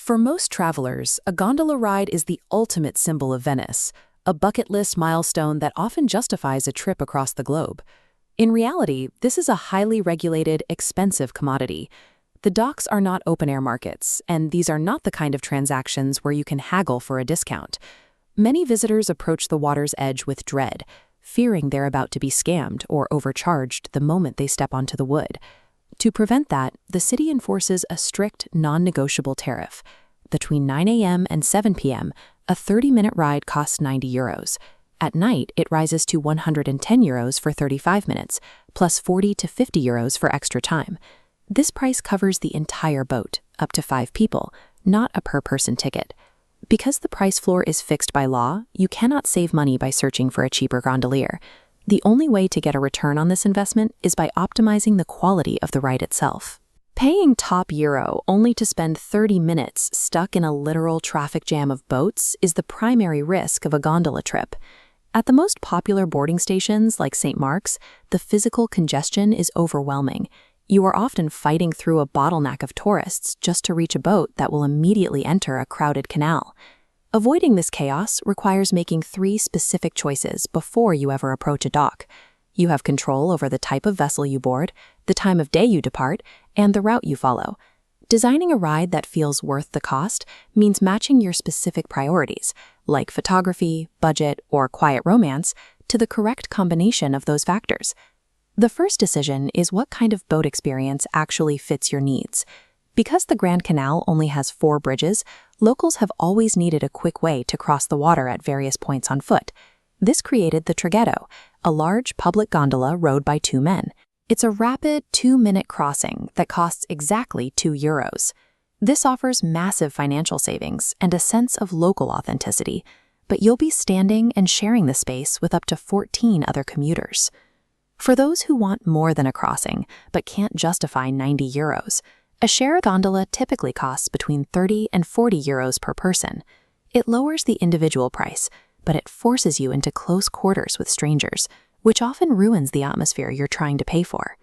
For most travelers, a gondola ride is the ultimate symbol of Venice, a bucket list milestone that often justifies a trip across the globe. In reality, this is a highly regulated, expensive commodity. The docks are not open-air markets, and these are not the kind of transactions where you can haggle for a discount. Many visitors approach the water's edge with dread, fearing they're about to be scammed or overcharged the moment they step onto the wood. To prevent that, the city enforces a strict, non-negotiable tariff. Between 9 a.m. and 7 p.m., a 30-minute ride costs €90. At night, it rises to €110 for 35 minutes, plus €40 to €50 for extra time. This price covers the entire boat, up to 5 people, not a per-person ticket. Because the price floor is fixed by law, you cannot save money by searching for a cheaper gondolier. The only way to get a return on this investment is by optimizing the quality of the ride itself. Paying top euro only to spend 30 minutes stuck in a literal traffic jam of boats is the primary risk of a gondola trip. At the most popular boarding stations like St. Mark's, the physical congestion is overwhelming. You are often fighting through a bottleneck of tourists just to reach a boat that will immediately enter a crowded canal. Avoiding this chaos requires making 3 specific choices before you ever approach a dock. You have control over the type of vessel you board, the time of day you depart, and the route you follow. Designing a ride that feels worth the cost means matching your specific priorities, like photography, budget, or quiet romance, to the correct combination of those factors. The first decision is what kind of boat experience actually fits your needs. Because the Grand Canal only has 4 bridges, locals have always needed a quick way to cross the water at various points on foot. This created the traghetto, a large public gondola rowed by 2 men. It's a rapid 2-minute crossing that costs exactly €2. This offers massive financial savings and a sense of local authenticity, but you'll be standing and sharing the space with up to 14 other commuters. For those who want more than a crossing but can't justify €90, a share gondola typically costs between €30 and €40 per person. It lowers the individual price, but it forces you into close quarters with strangers, which often ruins the atmosphere you're trying to pay for.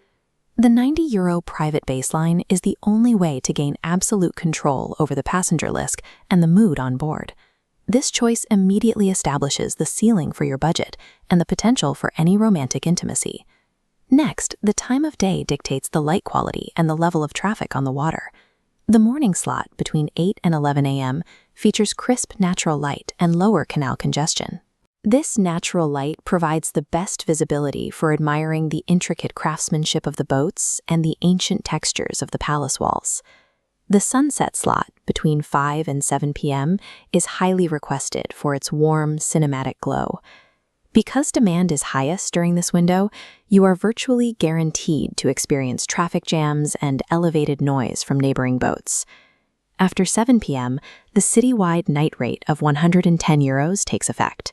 The €90 private baseline is the only way to gain absolute control over the passenger list and the mood on board. This choice immediately establishes the ceiling for your budget and the potential for any romantic intimacy. Next, the time of day dictates the light quality and the level of traffic on the water. The morning slot between 8 and 11 a.m. features crisp natural light and lower canal congestion. This natural light provides the best visibility for admiring the intricate craftsmanship of the boats and the ancient textures of the palace walls. The sunset slot between 5 and 7 p.m. is highly requested for its warm, cinematic glow. Because demand is highest during this window, you are virtually guaranteed to experience traffic jams and elevated noise from neighboring boats. After 7 p.m., the citywide night rate of €110 takes effect.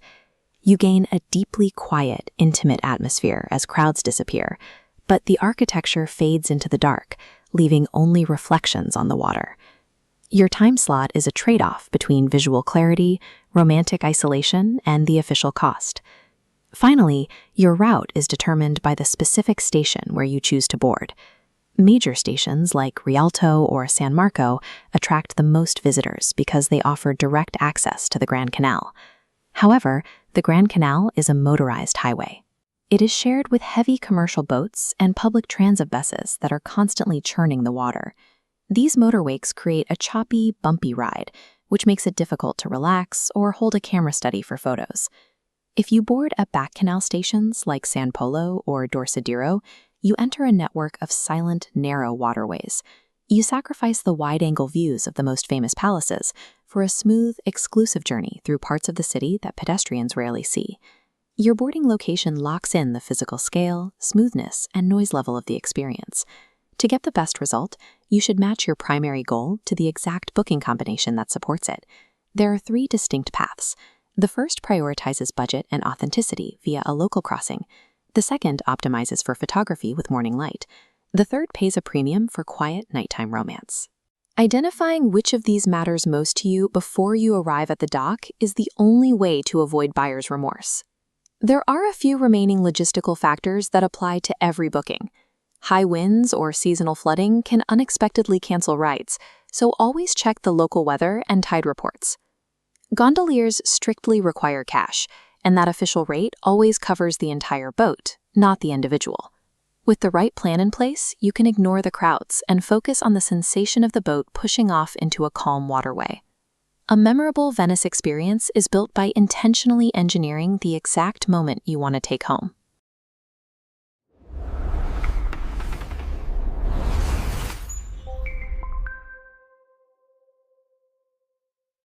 You gain a deeply quiet, intimate atmosphere as crowds disappear, but the architecture fades into the dark, leaving only reflections on the water. Your time slot is a trade-off between visual clarity, romantic isolation, and the official cost. Finally, your route is determined by the specific station where you choose to board. Major stations like Rialto or San Marco attract the most visitors because they offer direct access to the Grand Canal. However, the Grand Canal is a motorized highway. It is shared with heavy commercial boats and public transit buses that are constantly churning the water. These motorwakes create a choppy, bumpy ride, which makes it difficult to relax or hold a camera steady for photos. If you board at back canal stations like San Polo or Dorsadero, you enter a network of silent, narrow waterways. You sacrifice the wide-angle views of the most famous palaces for a smooth, exclusive journey through parts of the city that pedestrians rarely see. Your boarding location locks in the physical scale, smoothness, and noise level of the experience. To get the best result, you should match your primary goal to the exact booking combination that supports it. There are 3 distinct paths. The first prioritizes budget and authenticity via a local crossing. The second optimizes for photography with morning light. The third pays a premium for quiet nighttime romance. Identifying which of these matters most to you before you arrive at the dock is the only way to avoid buyer's remorse. There are a few remaining logistical factors that apply to every booking. High winds or seasonal flooding can unexpectedly cancel rides, so always check the local weather and tide reports. Gondoliers strictly require cash, and that official rate always covers the entire boat, not the individual. With the right plan in place, you can ignore the crowds and focus on the sensation of the boat pushing off into a calm waterway. A memorable Venice experience is built by intentionally engineering the exact moment you want to take home.